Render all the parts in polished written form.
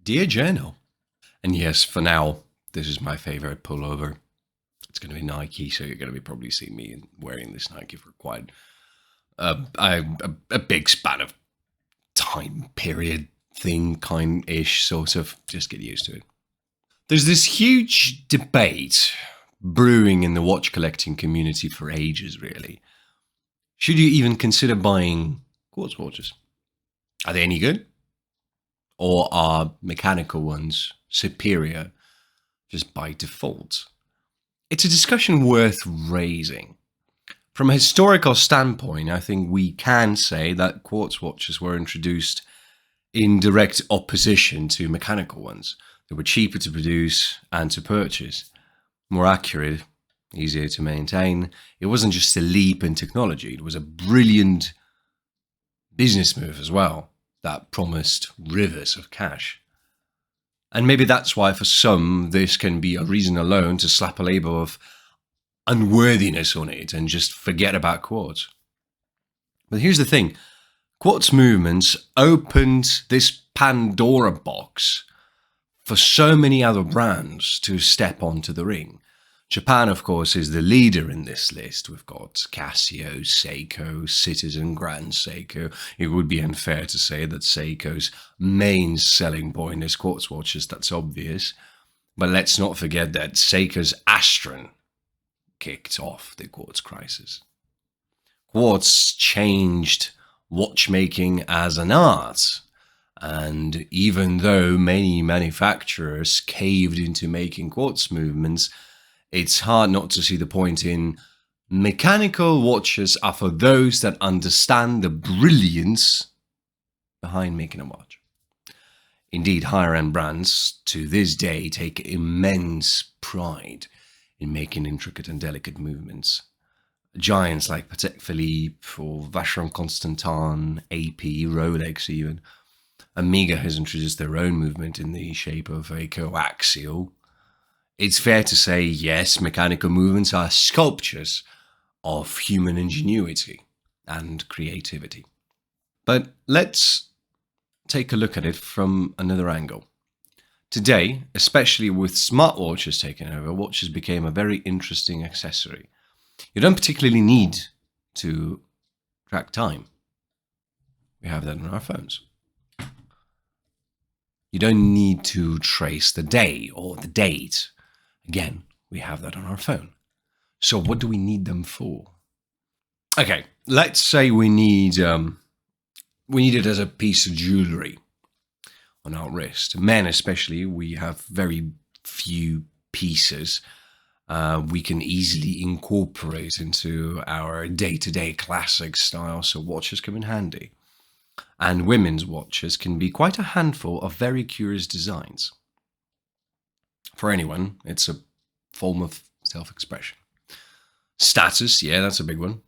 Dear Journal. And yes, for now, this is my favorite pullover. It's going to be Nike, so you're going to be probably seeing me wearing this Nike for quite a big span of time period thing, kind-ish, sort of. Just get used to it. There's this huge debate brewing in the watch collecting community for ages, really. Should you even consider buying quartz watches? Are they any good? Or are mechanical ones superior just by default? It's a discussion worth raising. From a historical standpoint, I think we can say that quartz watches were introduced in direct opposition to mechanical ones. They were cheaper to produce and to purchase, more accurate, easier to maintain. It wasn't just a leap in technology, it was a brilliant business move as well that promised rivers of cash. And maybe that's why for some this can be a reason alone to slap a label of unworthiness on it and just forget about quartz. But here's the thing, quartz movements opened this Pandora box for so many other brands to step onto the ring. Japan, of course, is the leader in this list. We've got Casio, Seiko, Citizen, Grand Seiko. It would be unfair to say that Seiko's main selling point is quartz watches, that's obvious. But let's not forget that Seiko's Astron kicked off the quartz crisis. Quartz changed watchmaking as an art. And even though many manufacturers caved into making quartz movements, it's hard not to see the point in mechanical watches are for those that understand the brilliance behind making a watch. Indeed, higher-end brands to this day take immense pride in making intricate and delicate movements. Giants like Patek Philippe or Vacheron Constantin, AP, Rolex even. Amiga has introduced their own movement in the shape of a coaxial. It's fair to say, yes, mechanical movements are sculptures of human ingenuity and creativity. But let's take a look at it from another angle. Today, especially with smartwatches taking over, watches became a very interesting accessory. You don't particularly need to track time. We have that on our phones. You don't need to trace the day or the date. Again, we have that on our phone. So what do we need them for? Okay, let's say we need it as a piece of jewelry on our wrist. Men especially, we have very few pieces we can easily incorporate into our day-to-day classic style, so watches come in handy. And women's watches can be quite a handful of very curious designs. For anyone, it's a form of self-expression. Status, yeah, that's a big one.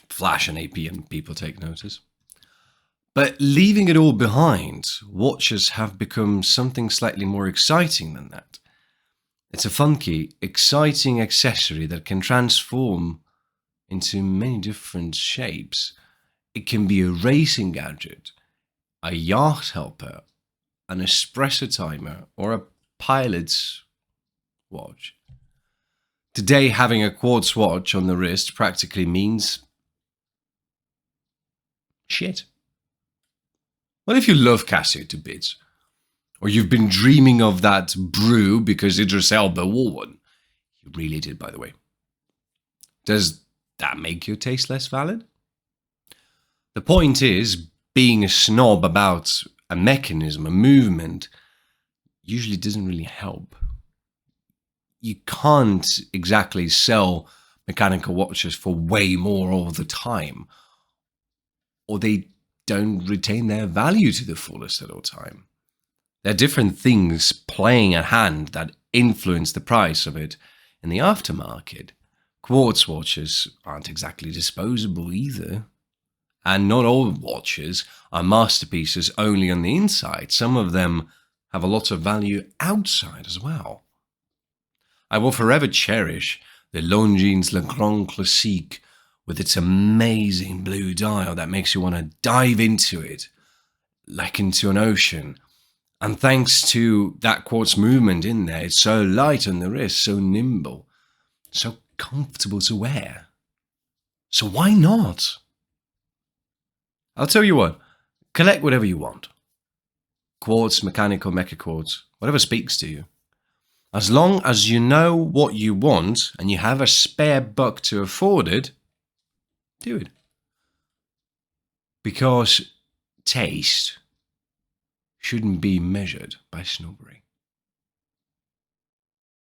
Flash and AP and people take notice. But leaving it all behind, watches have become something slightly more exciting than that. It's a funky, exciting accessory that can transform into many different shapes. It can be a racing gadget, a yacht helper, an espresso timer, or a pilot's watch. Today, having a quartz watch on the wrist practically means shit. What if you love Casio to bits? Or you've been dreaming of that brew because Idris Elba wore one? You really did, by the way. Does that make your taste less valid? The point is, being a snob about a mechanism, a movement, usually doesn't really help. You can't exactly sell mechanical watches for way more all the time, or they don't retain their value to the fullest at all time. There are different things playing a hand that influence the price of it in the aftermarket. Quartz watches aren't exactly disposable either. And not all watches are masterpieces only on the inside. Some of them have a lot of value outside as well. I will forever cherish the Longines Le Grand Classique with its amazing blue dial that makes you want to dive into it like into an ocean. And thanks to that quartz movement in there, it's so light on the wrist, so nimble, so comfortable to wear. So why not? I'll tell you what, collect whatever you want. Quartz, mechanical, mecha quartz, whatever speaks to you. As long as you know what you want and you have a spare buck to afford it, do it. Because taste shouldn't be measured by snobbery.